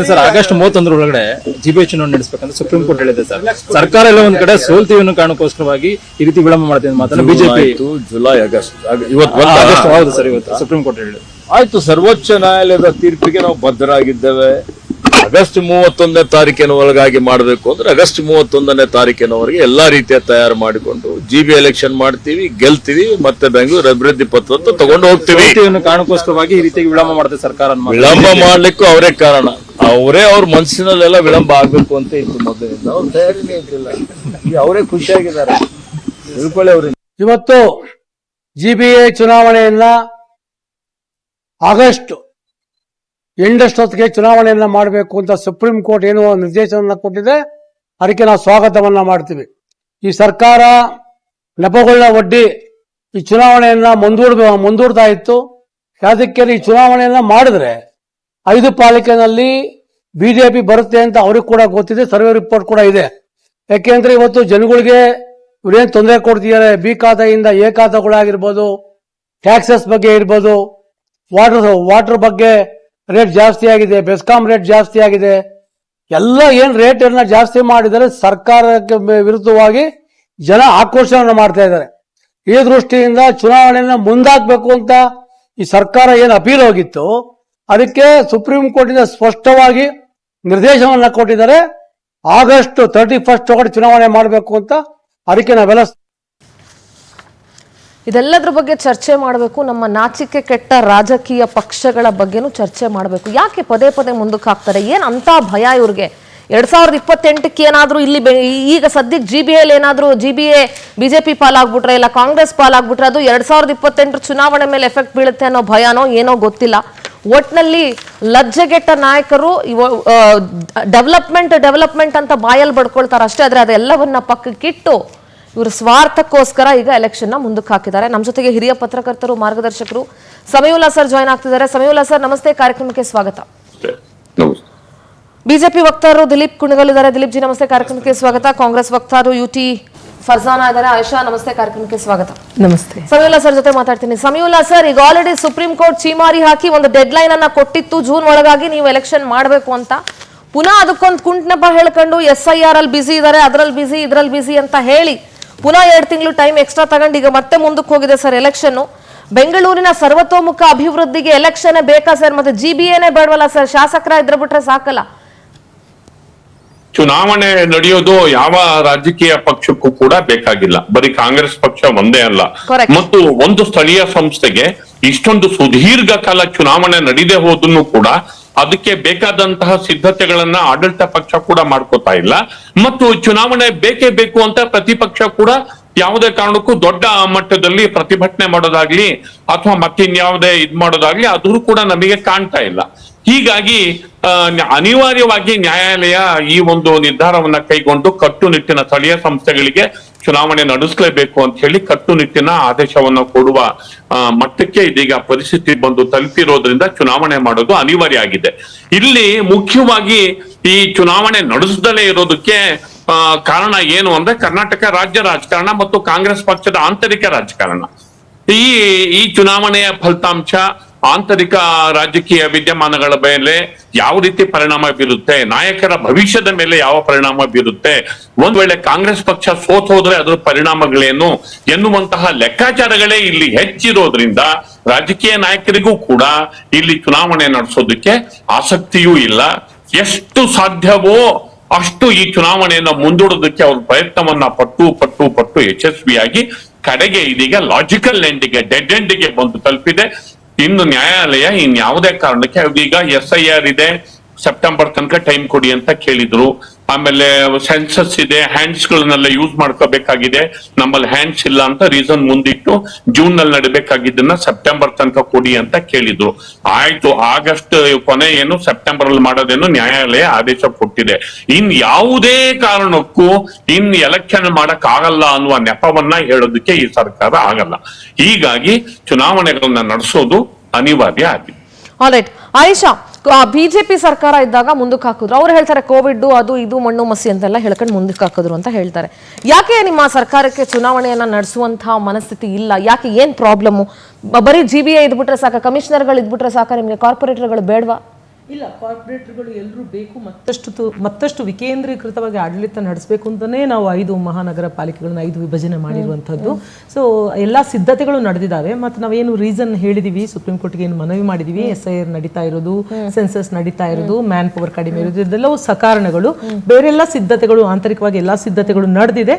Sir August 31 ಒಳಗಡೆ GBA ಚುನಾವಣೆ ನಡೆಸಬೇಕಂತ supreme court ಹೇಳಿದೆ ಸರ್. ಸರ್ಕಾರ ಎಲ್ಲ ಒಂದ್ ಕಡೆ ಸೋಲ್ತೀವಿ ಅನ್ನೋ ಕಾರಣಕ್ಕೋಸ್ಕರವಾಗಿ ಈ ರೀತಿ ವಿಳಂಬ ಮಾಡ್ತೀನಿ ಮಾತನ್ನ ಬಿಜೆಪಿ ಜುಲೈ ಆಗಸ್ಟ್ ಹೌದು ಸರ್, ಇವತ್ತು ಸುಪ್ರೀಂ ಕೋರ್ಟ್ ಹೇಳಿದೆ. ಆಯ್ತು, ಸರ್ವೋಚ್ಚ ನ್ಯಾಯಾಲಯದ ತೀರ್ಪಿಗೆ ನಾವು ಬದ್ಧರಾಗಿದ್ದೇವೆ. ಆಗಸ್ಟ್ 31ನೇ ತಾರೀಕಿನ ಒಳಗಾಗಿ ಮಾಡಬೇಕು ಅಂದ್ರೆ ಆಗಸ್ಟ್ 31ನೇ ತಾರೀಕಿನವರೆಗೆ ಎಲ್ಲಾ ರೀತಿಯ ತಯಾರು ಮಾಡಿಕೊಂಡು ಜಿಬಿ ಎಲೆಕ್ಷನ್ ಮಾಡ್ತೀವಿ, ಗೆಲ್ತೀವಿ, ಮತ್ತೆ ಬೆಂಗಳೂರು ಅಭಿವೃದ್ಧಿ ಪತ್ರ ತಗೊಂಡು ಹೋಗ್ತೀವಿ. ಕಾರಣಕ್ಕೋಸ್ಕರವಾಗಿ ಈ ರೀತಿ ವಿಳಂಬ ಮಾಡುತ್ತೆ ಸರ್ಕಾರ. ವಿಳಂಬ ಮಾಡ್ಲಿಕ್ಕೂ ಅವರೇ ಕಾರಣ. ಅವ್ರ ಮನಸ್ಸಿನಲ್ಲೆಲ್ಲ ವಿಳಂಬ ಆಗ್ಬೇಕು ಅಂತ ಇತ್ತು ಮೊದಲಿನಿಂದ. ಅವ್ರ ತಯಾರಿನೇ ಇದ್ದಿಲ್ಲ, ಅವರೇ ಖುಷಿಯಾಗಿದ್ದಾರೆ. ತಿಳ್ಕೊಳ್ಳಿ ಅವ್ರಿಗೆ. ಇವತ್ತು ಜಿಬಿಎ ಚುನಾವಣೆಯನ್ನ ಆಗಸ್ಟ್ ಎಂಡಷ್ಟೊತ್ತಿಗೆ ಚುನಾವಣೆಯನ್ನ ಮಾಡಬೇಕು ಅಂತ ಸುಪ್ರೀಂ ಕೋರ್ಟ್ ಏನು ನಿರ್ದೇಶನ ಕೊಟ್ಟಿದೆ, ಅದಕ್ಕೆ ನಾವು ಸ್ವಾಗತವನ್ನ ಮಾಡ್ತೀವಿ. ಈ ಸರ್ಕಾರ ನೆಪಗೊಳ್ಳ ಒಡ್ಡಿ ಈ ಚುನಾವಣೆಯನ್ನ ಮುಂದೂಡ್ತಾ ಇತ್ತು. ಯಾದಕ್ಕೆ ಈ ಚುನಾವಣೆಯನ್ನ ಮಾಡಿದ್ರೆ 5 ಪಾಲಿಕೆನಲ್ಲಿ ಬಿಜೆಪಿ ಬರುತ್ತೆ ಅಂತ ಅವ್ರಿಗೆ ಕೂಡ ಗೊತ್ತಿದೆ, ಸರ್ವೆ ರಿಪೋರ್ಟ್ ಕೂಡ ಇದೆ. ಯಾಕೆಂದ್ರೆ ಇವತ್ತು ಜನಗಳಿಗೆ ಇವ್ರೇನ್ ತೊಂದರೆ ಕೊಡ್ತಿದ್ದಾರೆ, ಬಿ ಖಾತೆಯಿಂದ ಎ ಖಾತೆಗಳಾಗಿರ್ಬೋದು, ಟ್ಯಾಕ್ಸಸ್ ಬಗ್ಗೆ ಇರ್ಬೋದು, ವಾಟರ್ ಬಗ್ಗೆ ರೇಟ್ ಜಾಸ್ತಿ ಆಗಿದೆ, ಬೆಸ್ಕಾಂ ರೇಟ್ ಜಾಸ್ತಿ ಆಗಿದೆ, ಎಲ್ಲ ಏನ್ ರೇಟ್ ಅನ್ನ ಜಾಸ್ತಿ ಮಾಡಿದರೆ ಸರ್ಕಾರಕ್ಕೆ ವಿರುದ್ಧವಾಗಿ ಜನ ಆಕ್ರೋಶವನ್ನು ಮಾಡ್ತಾ ಇದ್ದಾರೆ. ಈ ದೃಷ್ಟಿಯಿಂದ ಚುನಾವಣೆಯನ್ನ ಮುಂದಾಕ್ಬೇಕು ಅಂತ ಈ ಸರ್ಕಾರ ಏನು ಅಪೀಲ್ ಹೋಗಿತ್ತು, ಅದಕ್ಕೆ ಸುಪ್ರೀಂ ಕೋರ್ಟಿಂದ ಸ್ಪಷ್ಟವಾಗಿ ನಿರ್ದೇಶನವನ್ನ ಕೊಟ್ಟಿದ್ದಾರೆ. ಆಗಸ್ಟ್ 31 ಒಳಗಡೆ ಚುನಾವಣೆ ಮಾಡಬೇಕು ಅಂತ. ಅದಕ್ಕೆ ನಾವೆಲ್ಲ ಇದೆಲ್ಲದ್ರ ಬಗ್ಗೆ ಚರ್ಚೆ ಮಾಡಬೇಕು. ನಮ್ಮ ನಾಚಿಕೆ ಕೆಟ್ಟ ರಾಜಕೀಯ ಪಕ್ಷಗಳ ಬಗ್ಗೆನೂ ಚರ್ಚೆ ಮಾಡಬೇಕು. ಯಾಕೆ ಪದೇ ಪದೇ ಮುಂದಕ್ಕೆ ಹಾಕ್ತಾರೆ? ಏನ್ ಅಂತ ಭಯ ಇವ್ರಿಗೆ? 2028ಕ್ಕೆ ಏನಾದ್ರೂ ಇಲ್ಲಿ ಈಗ ಸದ್ಯಕ್ಕೆ ಜಿಬಿಎ ಬಿಜೆಪಿ ಪಾಲಾಗ್ಬಿಟ್ರೆ ಇಲ್ಲ ಕಾಂಗ್ರೆಸ್ ಪಾಲಾಗ್ಬಿಟ್ರೆ ಅದು 2028 ಚುನಾವಣೆ ಮೇಲೆ ಎಫೆಕ್ಟ್ ಬೀಳುತ್ತೆ ಅನ್ನೋ ಭಯನೋ ಏನೋ ಗೊತ್ತಿಲ್ಲ. ಒಟ್ನಲ್ಲಿ ಲಜ್ಜೆಗೆಟ್ಟ ನಾಯಕರು ಡೆವಲಪ್ಮೆಂಟ್ ಅಂತ ಬಾಯಲ್ಲಿ ಬಡ್ಕೊಳ್ತಾರೆ ಅಷ್ಟೇ. ಆದ್ರೆ ಅದೆಲ್ಲವನ್ನ ಪಕ್ಕಕ್ಕಿಟ್ಟು ಇವರು ಸ್ವಾರ್ಥಕ್ಕೋಸ್ಕರ ಈಗ ಎಲೆಕ್ಷನ್ ನ ಮುಂದಕ್ಕೆ ಹಾಕಿದ್ದಾರೆ. ನಮ್ಮ ಜೊತೆಗೆ ಹಿರಿಯ ಪತ್ರಕರ್ತರು, ಮಾರ್ಗದರ್ಶಕರು ಸಮೀವುಲ್ಲಾ ಸರ್ ಜಾಯ್ನ್ ಆಗ್ತಿದ್ದಾರೆ. ಸಮೀವುಲ್ಲಾ ಸರ್, ನಮಸ್ತೆ, ಕಾರ್ಯಕ್ರಮಕ್ಕೆ ಸ್ವಾಗತ. ಬಿಜೆಪಿ ವಕ್ತಾರರು ದಿಲೀಪ್ ಕುಣಿಗಲ್ ಇದ್ದಾರೆ. ದಿಲೀಪ್ ಜಿ, ನಮಸ್ತೆ, ಕಾರ್ಯಕ್ರಮಕ್ಕೆ ಸ್ವಾಗತ. ಕಾಂಗ್ರೆಸ್ ವಕ್ತಾರರು ಯುಟಿ ಫರ್ಜಾನಾ ಇದ್ದಾರೆ. ಆಯಿಷಾ, ನಮಸ್ತೆ, ಕಾರ್ಯಕ್ರಮಕ್ಕೆ ಸ್ವಾಗತ. ನಮಸ್ತೆ. ಸಮೀವುಲ್ಲಾ ಸರ್ ಜೊತೆ ಮಾತಾಡ್ತೀನಿ. ಸಮೀವುಲ್ಲಾ ಸರ್, ಈಗ ಆಲ್ರೆಡಿ ಸುಪ್ರೀಂ ಕೋರ್ಟ್ ಚೀಮಾರಿ ಹಾಕಿ ಒಂದು ಡೆಡ್ ಲೈನ್ ಅನ್ನ ಕೊಟ್ಟಿತ್ತು, ಜೂನ್ ಒಳಗಾಗಿ ನೀವು ಎಲೆಕ್ಷನ್ ಮಾಡಬೇಕು ಅಂತ. ಪುನಃ ಅದಕ್ಕೊಂದು ಕುಂಟ್ನೆಪ ಹೇಳ್ಕೊಂಡು SIR ಅಲ್ಲಿ ಬಿಸಿ ಇದ್ದಾರೆ, ಅದ್ರಲ್ಲಿ ಬಿಸಿ, ಇದ್ರಲ್ಲಿ ಬಿಸಿ ಅಂತ ಹೇಳಿ ಪುನಃ 2 ತಿಂಗಳು ಟೈಮ್ ಎಕ್ಸ್ಟ್ರಾ ತಗೊಂಡು ಈಗ ಮತ್ತೆ ಮುಂದಕ್ಕೆ ಹೋಗಿದೆ ಸರ್ ಎಲೆಕ್ಷನ್. ಬೆಂಗಳೂರಿನ ಸರ್ವತೋಮುಖ ಅಭಿವೃದ್ಧಿಗೆ ಎಲೆಕ್ಷನ್ ಬೇಕಾ ಸರ್? ಮತ್ತೆ ಜಿಬಿಎನೇ ಬೇಡವಲ್ಲ ಸರ್? ಶಾಸಕರ ಇದ್ರೆ ಬಿಟ್ರೆ ಸಾಕಲ್ಲ? ಚುನಾವಣೆ ನಡೆಯೋದು ಯಾವ ರಾಜಕೀಯ ಪಕ್ಷಕ್ಕೂ ಕೂಡ ಬೇಕಾಗಿಲ್ಲ, ಬರೀ ಕಾಂಗ್ರೆಸ್ ಪಕ್ಷ ಒಂದೇ ಅಲ್ಲ. ಮತ್ತು ಒಂದು ಸ್ಥಳೀಯ ಸಂಸ್ಥೆಗೆ ಇಷ್ಟೊಂದು ಸುದೀರ್ಘ ಕಾಲ ಚುನಾವಣೆ ನಡೀದೇ ಹೋದನ್ನು ಕೂಡ ಅದಕ್ಕೆ ಬೇಕಾದಂತಹ ಸಿದ್ಧತೆಗಳನ್ನ ಆಡಳಿತ ಪಕ್ಷ ಕೂಡ ಮಾಡ್ಕೋತಾ ಇಲ್ಲ. ಮತ್ತು ಚುನಾವಣೆ ಬೇಕೇ ಬೇಕು ಅಂತ ಪ್ರತಿಪಕ್ಷ ಕೂಡ ಯಾವುದೇ ಕಾರಣಕ್ಕೂ ದೊಡ್ಡ ಮಟ್ಟದಲ್ಲಿ ಪ್ರತಿಭಟನೆ ಮಾಡೋದಾಗ್ಲಿ ಅಥವಾ ಮತ್ತಿನ್ಯಾವುದೇ ಮಾಡೋದಾಗ್ಲಿ ಅದು ಕೂಡ ನಮಗೆ ಕಾಣ್ತಾ ಇಲ್ಲ. ಹೀಗಾಗಿ ಅನಿವಾರ್ಯವಾಗಿ ನ್ಯಾಯಾಲಯ ಈ ಒಂದು ನಿರ್ಧಾರವನ್ನ ಕೈಗೊಂಡು ಕಟ್ಟುನಿಟ್ಟಿನ ಸ್ಥಳೀಯ ಸಂಸ್ಥೆಗಳಿಗೆ ಚುನಾವಣೆ ನಡೆಸಲೇಬೇಕು ಅಂತ ಹೇಳಿ ಕಟ್ಟುನಿಟ್ಟಿನ ಆದೇಶವನ್ನು ಕೊಡುವ ಮಟ್ಟಕ್ಕೆ ಇದೀಗ ಪರಿಸ್ಥಿತಿ ಬಂದು ತಲುಪಿರೋದ್ರಿಂದ ಚುನಾವಣೆ ಮಾಡೋದು ಅನಿವಾರ್ಯ ಆಗಿದೆ. ಇಲ್ಲಿ ಮುಖ್ಯವಾಗಿ ಈ ಚುನಾವಣೆ ನಡೆಸದಲೇ ಇರೋದಕ್ಕೆ ಕಾರಣ ಏನು ಅಂದ್ರೆ ಕರ್ನಾಟಕ ರಾಜ್ಯ ರಾಜಕಾರಣ ಮತ್ತು ಕಾಂಗ್ರೆಸ್ ಪಕ್ಷದ ಆಂತರಿಕ ರಾಜಕಾರಣ. ಈ ಚುನಾವಣೆಯ ಫಲಿತಾಂಶ ಆಂತರಿಕ ರಾಜಕೀಯ ವಿದ್ಯಮಾನಗಳ ಮೇಲೆ ಯಾವ ರೀತಿ ಪರಿಣಾಮ ಬೀರುತ್ತೆ, ನಾಯಕರ ಭವಿಷ್ಯದ ಮೇಲೆ ಯಾವ ಪರಿಣಾಮ ಬೀರುತ್ತೆ, ಒಂದ್ ವೇಳೆ ಕಾಂಗ್ರೆಸ್ ಪಕ್ಷ ಸೋತ್ ಹೋದ್ರೆ ಅದರ ಪರಿಣಾಮಗಳೇನು ಎನ್ನುವಂತಹ ಲೆಕ್ಕಾಚಾರಗಳೇ ಇಲ್ಲಿ ಹೆಚ್ಚಿರೋದ್ರಿಂದ ರಾಜಕೀಯ ನಾಯಕರಿಗೂ ಕೂಡ ಇಲ್ಲಿ ಚುನಾವಣೆ ನಡೆಸೋದಕ್ಕೆ ಆಸಕ್ತಿಯೂ ಇಲ್ಲ. ಎಷ್ಟು ಸಾಧ್ಯವೋ ಅಷ್ಟು ಈ ಚುನಾವಣೆಯನ್ನ ಮುಂದೂಡೋದಕ್ಕೆ ಅವ್ರ ಪ್ರಯತ್ನವನ್ನ ಪಟ್ಟು ಯಶಸ್ವಿಯಾಗಿ ಕಡೆಗೆ ಇದೀಗ ಲಾಜಿಕಲ್ ಎಂಡಿಗೆ, ಡೆಡ್ ಎಂಡಿಗೆ ಬಂದು ತಲುಪಿದೆ. ಇನ್ನು ನ್ಯಾಯಾಲಯ ಇನ್ಯಾವುದೇ ಕಾರಣಕ್ಕೆ ಈಗ SIR ಇದೆ, ಸೆಪ್ಟೆಂಬರ್ ತನಕ ಟೈಮ್ ಕೊಡಿ ಅಂತ ಕೇಳಿದ್ರು. ಆಮೇಲೆ ಸೆನ್ಸಸ್ ಇದೆ, ಹ್ಯಾಂಡ್ಸ್ ಗಳನ್ನೆಲ್ಲ ಯೂಸ್ ಮಾಡ್ಕೋಬೇಕಾಗಿದೆ, ನಮ್ಮಲ್ಲಿ ಹ್ಯಾಂಡ್ಸ್ ಇಲ್ಲ ಅಂತ ರೀಸನ್ ಮುಂದಿಟ್ಟು ಜೂನ್ ನಲ್ಲಿ ನಡಬೇಕಾಗಿದ್ದನ್ನ ಸೆಪ್ಟೆಂಬರ್ ತನಕ ಕೊಡಿ ಅಂತ ಕೇಳಿದ್ರು. ಆಯ್ತು, ಆಗಸ್ಟ್ ಕೊನೆ ಏನು ಸೆಪ್ಟೆಂಬರ್ ಅಲ್ಲಿ ಮಾಡೋದೇನು ನ್ಯಾಯಾಲಯ ಆದೇಶ ಕೊಟ್ಟಿದೆ. ಯಾವುದೇ ಕಾರಣಕ್ಕೂ ಎಲೆಕ್ಷನ್ ಮಾಡಕ್ ಆಗಲ್ಲ ಅನ್ನುವ ನೆಪವನ್ನ ಹೇಳೋದಕ್ಕೆ ಈ ಸರ್ಕಾರ ಆಗಲ್ಲ. ಹೀಗಾಗಿ ಚುನಾವಣೆಗಳನ್ನ ನಡೆಸೋದು ಅನಿವಾರ್ಯ ಆಗಿದೆ. ಆಲ್ರೈಟ್, ಆಯಿಷಾ, ಬಿಜೆಪಿ ಸರ್ಕಾರ ಇದ್ದಾಗ ಮುಂದಕ್ಕೆ ಹಾಕಿದ್ರು. ಅವ್ರು ಹೇಳ್ತಾರೆ ಕೋವಿಡ್ ಅದು ಇದು ಮಣ್ಣು ಮಸಿ ಅಂತೆಲ್ಲ ಹೇಳ್ಕೊಂಡು ಮುಂದಕ್ಕೆ ಹಾಕಿದ್ರು ಅಂತ ಹೇಳ್ತಾರೆ. ಯಾಕೆ ನಿಮ್ಮ ಸರ್ಕಾರಕ್ಕೆ ಚುನಾವಣೆಯನ್ನ ನಡೆಸುವಂತಹ ಮನಸ್ಥಿತಿ ಇಲ್ಲ? ಯಾಕೆ, ಏನ್ ಪ್ರಾಬ್ಲಮ್? ಬರೀ ಜಿಬಿಎ ಇದ್ಬಿಟ್ರೆ ಸಾಕ, ಕಮಿಷನರ್ಗಳು ಇದ್ಬಿಟ್ರೆ ಸಾಕ, ನಿಮ್ಗೆ ಕಾರ್ಪೊರೇಟರ್ಗಳು ಬೇಡವಾ? ಇಲ್ಲ, ಕಾರ್ಪೊರೇಟರ್ಗಳು ಎಲ್ಲರೂ ಬೇಕು, ಮತ್ತಷ್ಟು ವಿಕೇಂದ್ರೀಕೃತವಾಗಿ ಆಡಳಿತ ನಡೆಸಬೇಕು ಅಂತಲೇ ನಾವು 5 ಮಹಾನಗರ ಪಾಲಿಕೆಗಳನ್ನ 5 ವಿಭಜನೆ ಮಾಡಿರುವಂಥದ್ದು. ಸೊ ಎಲ್ಲ ಸಿದ್ಧತೆಗಳು ನಡೆದಿದ್ದಾವೆ. ಮತ್ತು ನಾವೇನು ರೀಸನ್ ಹೇಳಿದೀವಿ, ಸುಪ್ರೀಂ ಕೋರ್ಟ್ಗೆ ಏನು ಮನವಿ ಮಾಡಿದೀವಿ, SIR ನಡೀತಾ ಇರೋದು, ಸೆನ್ಸಸ್ ನಡೀತಾ ಇರೋದು, ಮ್ಯಾನ್ ಪವರ್ ಕಡಿಮೆ ಇರೋದು, ಇದೆಲ್ಲವೂ ಸಕಾರಣಗಳು. ಬೇರೆಲ್ಲ ಸಿದ್ಧತೆಗಳು, ಆಂತರಿಕವಾಗಿ ಎಲ್ಲ ಸಿದ್ಧತೆಗಳು ನಡೆದಿದೆ.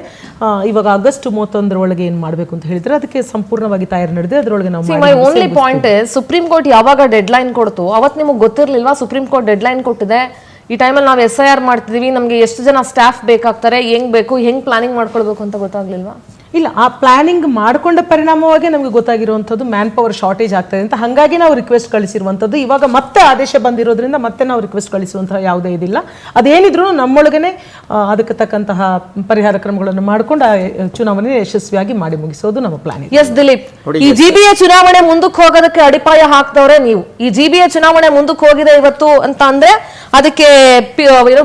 ಇವಾಗ ಆಗಸ್ಟ್ 31 ಒಳಗೆ ಏನು ಮಾಡಬೇಕು ಅಂತ ಹೇಳಿದ್ರೆ ಅದಕ್ಕೆ ಸಂಪೂರ್ಣವಾಗಿ ತಯಾರಿ ನಡೆದಿದೆ. ಅದರೊಳಗೆ ನಾವು ಓನ್ಲಿ ಪಾಯಿಂಟ್ ಸುಪ್ರೀಂ ಕೋರ್ಟ್ ಯಾವಾಗ ಡೆಡ್ ಲೈನ್ ಕೊಡ್ತು ಅವತ್ತು ನಿಮಗೆ ಗೊತ್ತಿರ್ಲಿಲ್ವಾ ಸುಪ್ರೀಂ ಕೋರ್ಟ್ ಡೆಡ್ ಲೈನ್ ಕೊಟ್ಟಿದೆ, ಈ ಟೈಮಲ್ಲಿ ನಾವು SIR ಮಾಡ್ತಿದೀವಿ, ನಮ್ಗೆ ಎಷ್ಟು ಜನ ಸ್ಟಾಫ್ ಬೇಕಾಗ್ತಾರೆ, ಹೆಂಗ್ ಪ್ಲಾನಿಂಗ್ ಮಾಡ್ಕೊಳ್ಬೇಕು ಅಂತ ಗೊತ್ತಾಗ್ಲಿಲ್ವಾ? ಇಲ್ಲ, ಆ ಪ್ಲಾನಿಂಗ್ ಮಾಡಿಕೊಂಡ ಪರಿಣಾಮವಾಗಿ ನಮಗೆ ಗೊತ್ತಾಗಿರುವಂಥದ್ದು ಮ್ಯಾನ್ ಪವರ್ ಶಾರ್ಟೇಜ್ ಆಗ್ತದೆ ಅಂತ. ಹಾಗಾಗಿ ನಾವು ರಿಕ್ವೆಸ್ಟ್ ಕಳಿಸಿರುವಂಥದ್ದು. ಇವಾಗ ಮತ್ತೆ ಆದೇಶ ಬಂದಿರೋದ್ರಿಂದ ಮತ್ತೆ ನಾವು ರಿಕ್ವೆಸ್ಟ್ ಕಳಿಸುವಂತಹ ಯಾವುದೇ ಇದಿಲ್ಲ. ಅದೇನಿದ್ರು ನಮ್ಮೊಳಗನೆ ಅದಕ್ಕೆ ತಕ್ಕಂತಹ ಪರಿಹಾರ ಕ್ರಮಗಳನ್ನು ಮಾಡಿಕೊಂಡು ಚುನಾವಣೆ ಯಶಸ್ವಿಯಾಗಿ ಮಾಡಿ ಮುಗಿಸೋದು ನಮ್ಮ ಪ್ಲಾನ್. ಎಸ್ ದಿಲೀಪ್, ಈ GBA ಚುನಾವಣೆ ಮುಂದಕ್ಕೆ ಹೋಗೋದಕ್ಕೆ ಅಡಿಪಾಯ ಹಾಕ್ದವ್ರೆ ನೀವು. ಈ GBA ಚುನಾವಣೆ ಮುಂದಕ್ಕೆ ಹೋಗಿದೆ ಇವತ್ತು ಅಂತ ಅಂದ್ರೆ ಅದಕ್ಕೆ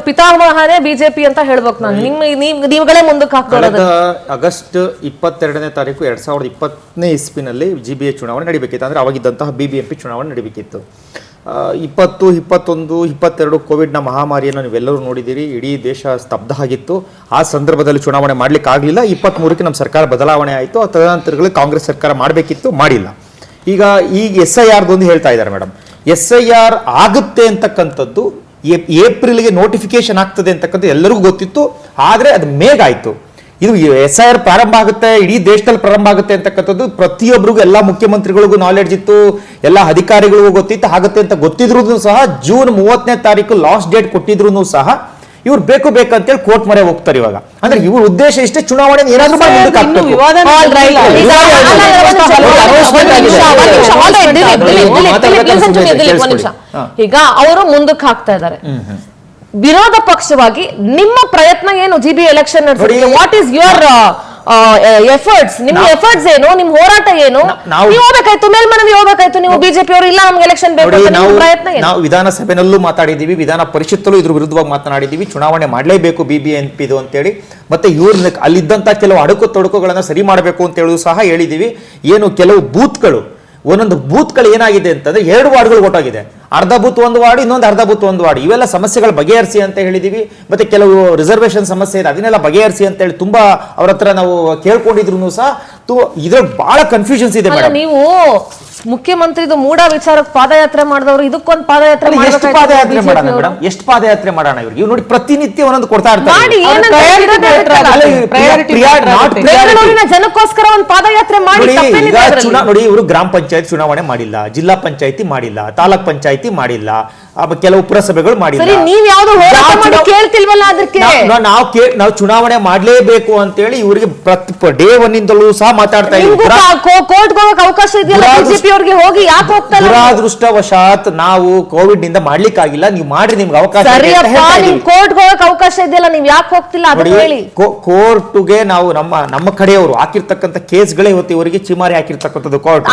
ಪಿತಾಮಹನೇ ಬಿಜೆಪಿ ಅಂತ ಹೇಳ್ಬೇಕು ನಾನು. ನೀವುಗಳೇ ಮುಂದಕ್ಕೆ ಹಾಕ್ತಾರೆ. ಆಗಸ್ಟ್ 22ನೇ ತಾರೀಕು 2020ನೇ ಇಸ್ವಿನಲ್ಲಿ GBA ಚುನಾವಣೆ ನಡೀಬೇಕಿತ್ತು. ಅಂದರೆ ಅವಾಗಿದ್ದಂತಹ BBMP ಚುನಾವಣೆ ನಡೀಬೇಕಿತ್ತು. 20, 21, 22 ಕೋವಿಡ್ನ ಮಹಾಮಾರಿಯನ್ನು ನೀವೆಲ್ಲರೂ ನೋಡಿದ್ದೀರಿ. ಇಡೀ ದೇಶ ಸ್ತಬ್ಧ ಆಗಿತ್ತು. ಆ ಸಂದರ್ಭದಲ್ಲಿ ಚುನಾವಣೆ ಮಾಡ್ಲಿಕ್ಕೆ ಆಗಲಿಲ್ಲ. 23ಕ್ಕೆ ನಮ್ಮ ಸರ್ಕಾರ ಬದಲಾವಣೆ ಆಯಿತು. ಆ ತದನಂತರಗಳಲ್ಲಿ ಕಾಂಗ್ರೆಸ್ ಸರ್ಕಾರ ಮಾಡಬೇಕಿತ್ತು, ಮಾಡಿಲ್ಲ. ಈಗ SIR ಒಂದು ಹೇಳ್ತಾ ಇದ್ದಾರೆ ಮೇಡಮ್. SIR ಆಗುತ್ತೆ ಅಂತಕ್ಕಂಥದ್ದು ಏಪ್ರಿಲ್ಗೆ ನೋಟಿಫಿಕೇಶನ್ ಆಗ್ತದೆ ಅಂತಕ್ಕಂಥ ಎಲ್ಲರಿಗೂ ಗೊತ್ತಿತ್ತು. ಆದರೆ ಅದು ಮೇಗಾಯಿತು. ಇದು SIR ಪ್ರಾರಂಭ ಆಗುತ್ತೆ, ಇಡೀ ದೇಶದಲ್ಲಿ ಪ್ರಾರಂಭ ಆಗುತ್ತೆ ಅಂತಕ್ಕಂಥದ್ದು ಪ್ರತಿಯೊಬ್ಬರಿಗೂ, ಎಲ್ಲ ಮುಖ್ಯಮಂತ್ರಿಗಳಿಗೂ ನಾಲೆಡ್ಜ್ ಇತ್ತು, ಎಲ್ಲ ಅಧಿಕಾರಿಗಳಿಗೂ ಗೊತ್ತಿತ್ತು. ಆಗುತ್ತೆ ಅಂತ ಗೊತ್ತಿದ್ರು ಸಹ ಜೂನ್ 30ನೇ ತಾರೀಕು ಲಾಸ್ಟ್ ಡೇಟ್ ಕೊಟ್ಟಿದ್ರು ಸಹ ಇವ್ರು ಬೇಕಂತೇಳಿ ಕೋರ್ಟ್ ಮೊರೆ ಹೋಗ್ತಾರೆ. ಇವಾಗ ಅಂದ್ರೆ ಇವ್ರ ಉದ್ದೇಶ ಇಷ್ಟೇ, ಚುನಾವಣೆ ಏನಾದ್ರೂ ಈಗ ಅವರು ಮುಂದಕ್ಕೆ ಹಾಕ್ತಾ ಇದ್ದಾರೆ. ವಿರೋಧ ಪಕ್ಷವಾಗಿ ನಿಮ್ಮ ಪ್ರಯತ್ನ ಏನು? GBA ಎಲೆಕ್ಷನ್ ನಡೆಸೋದಕ್ಕೆ ವಾಟ್ ಈಸ್ ಯುವರ್ ಎಫರ್ಟ್ಸ್? ನಿಮ್ಮ ಎಫರ್ಟ್ಸ್ ಏನು? ನಿಮ್ ಹೋರಾಟ ಏನು? ನೀವು ಹೋಗ್ಬೇಕಾಯ್ತು, ಮೇಲ್ಮನವಿ ಹೋಗ್ಬೇಕಾಯ್ತು. ನೀವು ಬಿಜೆಪಿ ಅವರು ಇಲ್ಲ ನಮ್ಗೆ ಎಲೆಕ್ಷನ್ ಬೇಕು, ಪ್ರಯತ್ನ ಏನು? ನಾವು ವಿಧಾನಸಭೆನಲ್ಲೂ ಮಾತಾಡಿದೀವಿ, ವಿಧಾನ ಪರಿಷತ್ತಲ್ಲೂ ಇದ್ರ ವಿರುದ್ಧವಾಗಿ ಮಾತನಾಡಿದೀವಿ. ಚುನಾವಣೆ ಮಾಡಲೇಬೇಕು BBMP ಇದು ಅಂತೇಳಿ. ಮತ್ತೆ ಇವ್ರನ್ನ ಅಲ್ಲಿದ್ದಂತ ಕೆಲವು ಅಡುಕು ತೊಡಕುಗಳನ್ನ ಸರಿ ಮಾಡಬೇಕು ಅಂತ ಹೇಳುದು ಸಹ ಹೇಳಿದೀವಿ. ಏನು ಕೆಲವು ಬೂತ್ಗಳು, ಒಂದೊಂದು ಬೂತ್ಗಳು ಏನಾಗಿದೆ ಅಂತಂದ್ರೆ 2 ವಾರ್ಡ್ಗಳು ಒಟ್ಟಾಗಿದೆ. ಅರ್ಧ ಬೂತ್ ಒಂದು ವಾರ್ಡ್, ಇನ್ನೊಂದು ಅರ್ಧ ಬೂತ್ ಒಂದು ವಾರ್ಡ್. ಇವೆಲ್ಲ ಸಮಸ್ಯೆಗಳು ಬಗೆಹರಿಸಿ ಅಂತ ಹೇಳಿದೀವಿ. ಮತ್ತೆ ಕೆಲವು ರಿಸರ್ವೇಶನ್ ಸಮಸ್ಯೆ ಇದೆ, ಅದನ್ನೆಲ್ಲ ಬಗೆಹರಿಸಿ ಅಂತ ಹೇಳಿ ತುಂಬಾ ಅವ್ರ ಹತ್ರ ನಾವು ಕೇಳ್ಕೊಂಡಿದ್ರು ಸಹ ಇದ್ರಲ್ಲಿ ಬಹಳ ಕನ್ಫ್ಯೂಷನ್ಸ್ ಇದೆ ಮೇಡಮ್. ನೀವು ಮುಖ್ಯಮಂತ್ರಿದು ಮೂಡ ವಿಚಾರಕ್ಕೆ ಪಾದಯಾತ್ರೆ ಮಾಡಿದವರು ಇದಕ್ಕೊಂದು ಪಾದಯಾತ್ರೆ ಎಷ್ಟು ಪಾದಯಾತ್ರೆ ಮಾಡೋಣ ಮೇಡಮ್? ಎಷ್ಟು ಪಾದಯಾತ್ರೆ ಮಾಡೋಣ? ಇವ್ರಿಗೆ ನೋಡಿ ಪ್ರತಿನಿತ್ಯ ಒಂದೊಂದು ಕೊಡ್ತಾ ಇರ್ತಾರೆ. ಜನಕ್ಕೋಸ್ಕರ ಒಂದು ಪಾದಯಾತ್ರೆ ಮಾಡಿ. ನೋಡಿ, ಇವರು ಗ್ರಾಮ ಪಂಚಾಯತ್ ಚುನಾವಣೆ ಮಾಡಿಲ್ಲ, ಜಿಲ್ಲಾ ಪಂಚಾಯತಿ ಮಾಡಿಲ್ಲ, ತಾಲೂಕ್ ಪಂಚಾಯತಿ ಮಾಡಿಲ್ಲ, ಕೆಲವು ಪುರಸಭೆಗಳು ಮಾಡಿಲ್ಲ. ನಾವು ಚುನಾವಣೆ ಮಾಡ್ಲೇಬೇಕು ಅಂತ ಹೇಳಿ ಇವರಿಗೆ ಡೇ 1 ಇಂದಲೂ ಸಹ ಮಾತಾಡ್ತಾ ಇದ್ದೀವಿ. ಅವಕಾಶ ಇದೆಯಲ್ಲ, ಹೋಗಿ ಯಾಕೆ ಹೋಗ್ತಾರೆ? ದುರಾದೃಷ್ಟವಶಾತ್ ನಾವು ಕೋವಿಡ್ ನಿಂದ ಮಾಡ್ಲಿಕ್ಕಾಗಿಲ್ಲ. ನೀವು ಮಾಡ್ರಿ, ನಿಮ್ಗೆ ಅವಕಾಶ ಕೋರ್ಟ್ ಹೋಗಕ್ಕೆ ಅವಕಾಶ ಇದೆಯಲ್ಲ, ನೀವ್ ಯಾಕೆ ಹೋಗ್ತಿಲ್ಲ? ಕೋರ್ಟ್ಗೆ ನಾವು ನಮ್ಮ ಕಡೆಯವರು ಹಾಕಿರ್ತಕ್ಕಂಥ ಕೇಸ್ಗಳೇ ಇವತ್ತು ಇವರಿಗೆ ಚಿಮಾರಿ ಹಾಕಿರ್ತಕ್ಕಂಥದ್ದು ಕೋರ್ಟ್.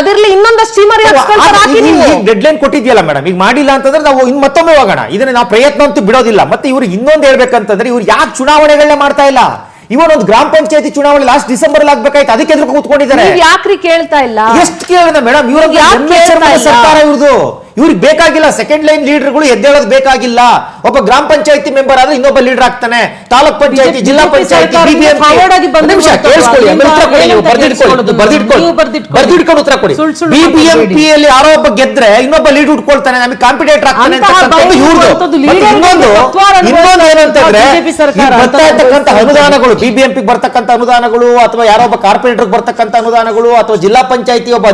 ಅದರಲ್ಲಿ ಇನ್ನೊಂದಷ್ಟು ಚಿಮಾರಿ ಡೆಡ್ ಲೈನ್ ಕೊಟ್ಟಿದ್ಯಲ್ಲ ಮೇಡಮ್, ಈಗ ಮಾಡಿಲ್ಲ ಅಂತಂದ್ರೆ ನಾವು ಇನ್ ಮತ್ತೊಮ್ಮೆ ಹೋಗೋಣ. ಇದನ್ನ ನಾವು ಪ್ರಯತ್ನ ಅಂತೂ ಬಿಡೋದಿಲ್ಲ. ಮತ್ತೆ ಇವ್ರು ಇನ್ನೊಂದು ಹೇಳ್ಬೇಕಂತಂದ್ರೆ ಇವ್ರು ಯಾಕೆ ಚುನಾವಣೆಗಳನ್ನ ಮಾಡ್ತಾ ಇಲ್ಲ? ಇವನೊಂದು ಗ್ರಾಮ ಪಂಚಾಯತಿ ಚುನಾವಣೆ ಲಾಸ್ಟ್ ಡಿಸೆಂಬರ್ ಆಗ್ಬೇಕಾಯ್ತು, ಅದಕ್ಕೆ ಎದುರು ಕೂತ್ಕೊಂಡಿದ್ದಾರೆ. ಯಾಕ್ರಿ ಕೇಳ್ತಾ ಇಲ್ಲ? ಎಷ್ಟು ಕೇಳಿದ ಮೇಡಮ್? ಸರ್ಕಾರ ಇವ್ರದು. ಇವ್ರಿಗೆ ಬೇಕಾಗಿಲ್ಲ ಸೆಕೆಂಡ್ ಲೈನ್ ಲೀಡರ್ಗಳು ಎದ್ದೇಳೋದು ಬೇಕಾಗಿಲ್ಲ. ಒಬ್ಬ ಗ್ರಾಮ ಪಂಚಾಯತಿ ಮೆಂಬರ್ ಆದ್ರೆ ಇನ್ನೊಬ್ಬ ಲೀಡರ್ ಆಗ್ತಾನೆ. ತಾಲೂಕ್ ಪಂಚಾಯತಿ, ಜಿಲ್ಲಾ ಪಂಚಾಯತಿ, ಬರ್ದಿಟ್ಕೊಂಡು ಉತ್ತರ ಕೊಡಿ. BBMP ಯಾರೋ ಒಬ್ಬ ಗೆದ್ರೆ ಇನ್ನೊಬ್ಬ ಲೀಡ್ ಉಟ್ಕೊಳ್ತಾನೆ, ನಮಗೆ ಕಾಂಪಿಟೇಟರ್ ಆಗ್ತಾನೆ. ಇನ್ನೊಂದು ಏನಂತಂದ್ರೆ ಬರ್ತಾ ಇರ್ತಕ್ಕಂಥ ಅನುದಾನಗಳು, BBMP ಬರ್ತಕ್ಕಂಥ ಅನುದಾನಗಳು, ಅಥವಾ ಯಾರೋ ಒಬ್ಬ ಕಾರ್ಪೊರೇಟರ್ ಬರ್ತಕ್ಕಂಥ ಅನುದಾನಗಳು, ಅಥವಾ ಜಿಲ್ಲಾ ಪಂಚಾಯತಿ ಒಬ್ಬ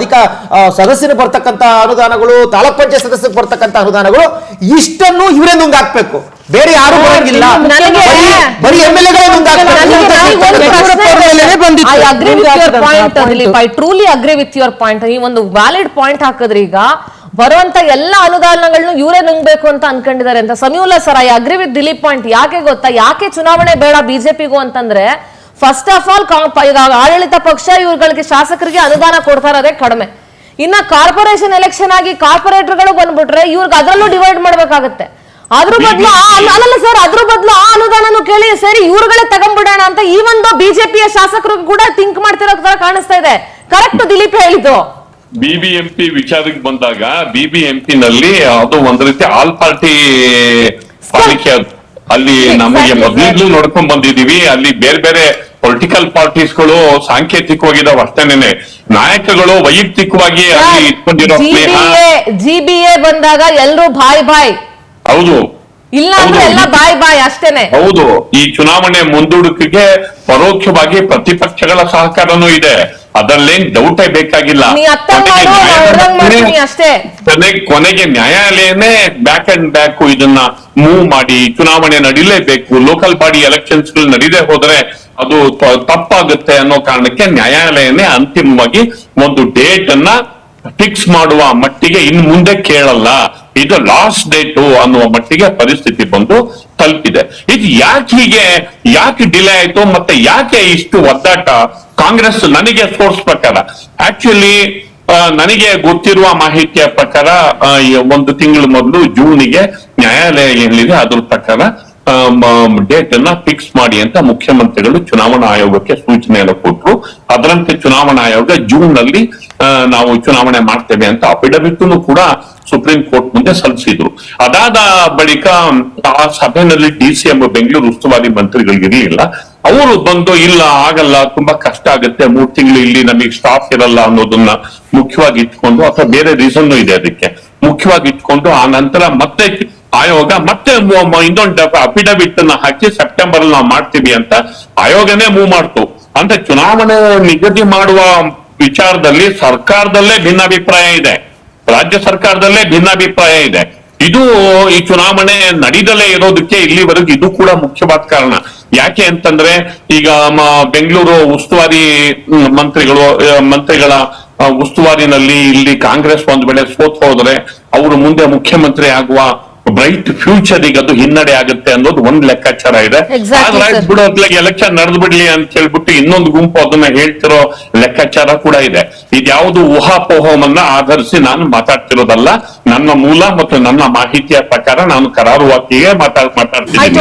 ಸದಸ್ಯನ ಬರ್ತಕ್ಕಂಥ ಅನುದಾನಗಳು, ತಾಲೂಕ್ ಪಂಚಾಯತ್ ಸದಸ್ಯರಿಗೆ ಬರ್ತಕ್ಕಂಥ ಅನುದಾನಗಳು, ಇಷ್ಟನ್ನು ಇವರೇ ನುಂಗಾಕ್ಬೇಕು. ಬೇರೆ ಯಾರು ಬರಂಗಿಲ್ಲ. ಬರೀ MLA I truly agree with your point. ಈ ಒಂದು ವ್ಯಾಲಿಡ್ ಪಾಯಿಂಟ್ ಹಾಕಿದ್ರಿ. ಈಗ ಬರುವಂತ ಎಲ್ಲ ಅನುದಾನಗಳನ್ನು ಇವರೇ ನುಂಗ್ಬೇಕು ಅಂತ ಅನ್ಕೊಂಡಿದ್ದಾರೆ ಅಂತ. Samiulla sir, I agree with Dilip point. ಯಾಕೆ ಗೊತ್ತಾ, ಯಾಕೆ ಚುನಾವಣೆ ಬೇಡ ಬಿಜೆಪಿಗೂ ಅಂತಂದ್ರೆ, ಫಸ್ಟ್ ಆಫ್ ಆಲ್ ಆಡಳಿತ ಪಕ್ಷ ಇವ್ರುಗಳಿಗೆ ಶಾಸಕರಿಗೆ ಅನುದಾನ ಕೊಡ್ತಾ ಇರೋದೇ ಕಡಿಮೆ. ಇನ್ನ ಕಾರ್ಪೊರೇಷನ್ ಎಲೆಕ್ಷನ್ ಆಗಿ ಕಾರ್ಪೊರೇಟರ್ಗಳು ಬಂದ್ಬಿಟ್ರೆ ಇವ್ರಿಗೆ ಅದರಲ್ಲೂ ಡಿವೈಡ್ ಮಾಡ್ಬೇಕಾಗತ್ತೆ. ಅದ್ರ ಬದಲು ಅದ್ರ ಬದಲು ಆ ಅನುದಾನನು ಕೇಳಿ ಸರಿ ಇವ್ರುಗಳೇ ತಗೊಂಡ್ಬಿಡೋಣ ಅಂತ ಈ ಒಂದು ಬಿಜೆಪಿಯ ಶಾಸಕರು ಕೂಡ ಥಿಂಕ್ ಮಾಡ್ತಿರೋ ತರ ಕಾಣಿಸ್ತಾ ಇದೆ. ಕರೆಕ್ಟ್ ದಿಲೀಪ್ ಹೇಳಿದ್ದು. ಬಿಬಿಎಂಪಿ ವಿಚಾರಕ್ಕೆ ಬಂದಾಗ ಬಿಬಿಎಂಪಿ ನಲ್ಲಿ ಅದು ಒಂದ್ ರೀತಿ ಆಲ್ ಪಾರ್ಟಿ ಪಾಲಿಕೆ ಅದು. ಅಲ್ಲಿ ನಮಗೆ ಮೊದಲಿಂದಲೂ ನೋಡ್ಕೊಂಡ್ ಬಂದಿದೀವಿ. ಅಲ್ಲಿ ಬೇರೆ ಬೇರೆ ಪೊಲಿಟಿಕಲ್ ಪಾರ್ಟೀಸ್ಗಳು ಸಾಂಕೇತಿಕವಾಗಿದಾವ ಅಷ್ಟೇನೆ. ನಾಯಕಗಳು ವೈಯಕ್ತಿಕವಾಗಿ ಅಲ್ಲಿ ಇಟ್ಕೊಂಡಿರೋ ಸ್ನೇಹ. ಜಿಬಿಎ ಬಂದಾಗ ಎಲ್ರು ಬಾಯ್ ಹೌದು, ಇಲ್ಲ ಅಂದ್ರೆ ಎಲ್ಲ ಬಾಯ್ ಅಷ್ಟೇನೆ. ಹೌದು. ಈ ಚುನಾವಣೆ ಮುಂದೂಡಿಕೆಗೆ ಪರೋಕ್ಷವಾಗಿ ಪ್ರತಿಪಕ್ಷಗಳ ಸಹಕಾರನೂ ಇದೆ, ಅದರಲ್ಲೇನ್ ಡೌಟೇ ಬೇಕಾಗಿಲ್ಲ. ಅಷ್ಟೇ ಕೊನೆಗೆ ನ್ಯಾಯಾಲಯನೇ ಬ್ಯಾಕ್ ಅಂಡ್ ಬ್ಯಾಕ್ ಇದನ್ನ ಮೂವ್ ಮಾಡಿ ಚುನಾವಣೆ ನಡೀಲೇಬೇಕು, ಲೋಕಲ್ ಬಾಡಿ ಎಲೆಕ್ಷನ್ಸ್ ಗಳು ನಡೀದೇ ಹೋದ್ರೆ ಅದು ತಪ್ಪಾಗುತ್ತೆ ಅನ್ನೋ ಕಾರಣಕ್ಕೆ ನ್ಯಾಯಾಲಯನೇ ಅಂತಿಮವಾಗಿ ಒಂದು ಡೇಟ್ ಅನ್ನ ಫಿಕ್ಸ್ ಮಾಡುವ ಮಟ್ಟಿಗೆ ಇನ್ ಮುಂದೆ ಕೇಳಲ್ಲ, ಇದು ಲಾಸ್ಟ್ ಡೇಟ್ ಅನ್ನುವ ಮಟ್ಟಿಗೆ ಪರಿಸ್ಥಿತಿ ಬಂದು ತಲುಪಿದೆ. ಇದು ಯಾಕೆ ಡಿಲೇ ಆಯ್ತು ಮತ್ತೆ ಯಾಕೆ ಇಷ್ಟು ಒದ್ದಾಟ ಕಾಂಗ್ರೆಸ್? ನನಗೆ ಸೋರ್ಸ್ ಪ್ರಕಾರ ಆಕ್ಚುಲಿ ನನಗೆ ಗೊತ್ತಿರುವ ಮಾಹಿತಿಯ ಪ್ರಕಾರ 1 ತಿಂಗಳ ಮೊದಲು ಜೂನ್ಗೆ ನ್ಯಾಯಾಲಯ ಏನಿದೆ ಅದ್ರ ಪ್ರಕಾರ ಡೇಟ್ ಅನ್ನ ಫಿಕ್ಸ್ ಮಾಡಿ ಅಂತ ಮುಖ್ಯಮಂತ್ರಿಗಳು ಚುನಾವಣಾ ಆಯೋಗಕ್ಕೆ ಸೂಚನೆಯನ್ನು ಕೊಟ್ಟರು. ಅದರಂತೆ ಚುನಾವಣಾ ಆಯೋಗ ಜೂನ್ ನಲ್ಲಿ ನಾವು ಚುನಾವಣೆ ಮಾಡ್ತೇವೆ ಅಂತ ಅಫಿಡವಿಟ್ ಕೂಡ ಸುಪ್ರೀಂ ಕೋರ್ಟ್ ಮುಂದೆ ಸಲ್ಲಿಸಿದ್ರು. ಅದಾದ ಬಳಿಕ ಆ ಸಭೆಯಲ್ಲಿ DCM ಬೆಂಗಳೂರು ಉಸ್ತುವಾರಿ ಮಂತ್ರಿಗಳಿರಲಿಲ್ಲ. ಅವರು ಬಂದು ಇಲ್ಲ ಆಗಲ್ಲ, ತುಂಬಾ ಕಷ್ಟ ಆಗುತ್ತೆ, 3 ತಿಂಗಳು ಇಲ್ಲಿ ನಮಗೆ ಸ್ಟಾಫ್ ಇರಲ್ಲ ಅನ್ನೋದನ್ನ ಮುಖ್ಯವಾಗಿ ಇಟ್ಕೊಂಡು, ಅಥವಾ ಬೇರೆ ರೀಸನ್ ಇದೆ ಅದಕ್ಕೆ ಮುಖ್ಯವಾಗಿ ಇಟ್ಕೊಂಡು, ಆ ನಂತರ ಮತ್ತೆ ಆಯೋಗ ಮತ್ತೆ ಇನ್ನೊಂದು ಅಫಿಡವಿಟ್ ಅನ್ನ ಹಾಕಿ ಸೆಪ್ಟೆಂಬರ್ ಅಲ್ಲಿ ನಾವು ಮಾಡ್ತೀವಿ ಅಂತ ಆಯೋಗನೇ ಮೂವ್ ಮಾಡ್ತು. ಅಂದ್ರೆ ಚುನಾವಣೆ ನಿಗದಿ ಮಾಡುವ ವಿಚಾರದಲ್ಲಿ ಸರ್ಕಾರದಲ್ಲೇ ಭಿನ್ನಾಭಿಪ್ರಾಯ ಇದೆ, ರಾಜ್ಯ ಸರ್ಕಾರದಲ್ಲೇ ಭಿನ್ನಾಭಿಪ್ರಾಯ ಇದೆ. ಇದು ಈ ಚುನಾವಣೆ ನಡೀದಲೇ ಇರೋದಕ್ಕೆ ಇಲ್ಲಿವರೆಗೂ ಇದು ಕೂಡ ಮುಖ್ಯವಾದ ಕಾರಣ. ಯಾಕೆ ಅಂತಂದ್ರೆ ಈಗ ಬೆಂಗಳೂರು ಉಸ್ತುವಾರಿ ಮಂತ್ರಿಗಳ ಉಸ್ತುವಾರಿನಲ್ಲಿ ಇಲ್ಲಿ ಕಾಂಗ್ರೆಸ್ ಒಂದ್ ವೇಳೆ ಸೋತ್ ಹೋದ್ರೆ ಅವರು ಮುಂದೆ ಮುಖ್ಯಮಂತ್ರಿ ಆಗುವ ಬ್ರೈಟ್ ಫ್ಯೂಚರ್ ಈಗ ಅದು ಹಿನ್ನಡೆ ಆಗುತ್ತೆ ಅನ್ನೋದು ಒಂದ್ ಲೆಕ್ಕಾಚಾರ ಇದೆ. ಬಿಡೋದ್ಲಾಗ ಎಲೆಕ್ಷನ್ ನಡೆದು ಬಿಡ್ಲಿ ಅಂತ ಹೇಳ್ಬಿಟ್ಟು ಇನ್ನೊಂದು ಗುಂಪು ಅದನ್ನ ಹೇಳ್ತಿರೋ ಲೆಕ್ಕಾಚಾರ ಕೂಡ ಇದೆ. ಇದ್ಯಾವುದು ಊಹಾಪೋಹವನ್ನ ಆಧರಿಸಿ ನಾನು ಮಾತಾಡ್ತಿರೋದಲ್ಲ. ನನ್ನ ಮೂಲ ಮತ್ತು ನನ್ನ ಮಾಹಿತಿಯ ಪ್ರಕಾರ ನಾನು ಕರಾರುವಾಕಿಗೆ ಮಾತಾಡ್ತಿದ್ದೀನಿ.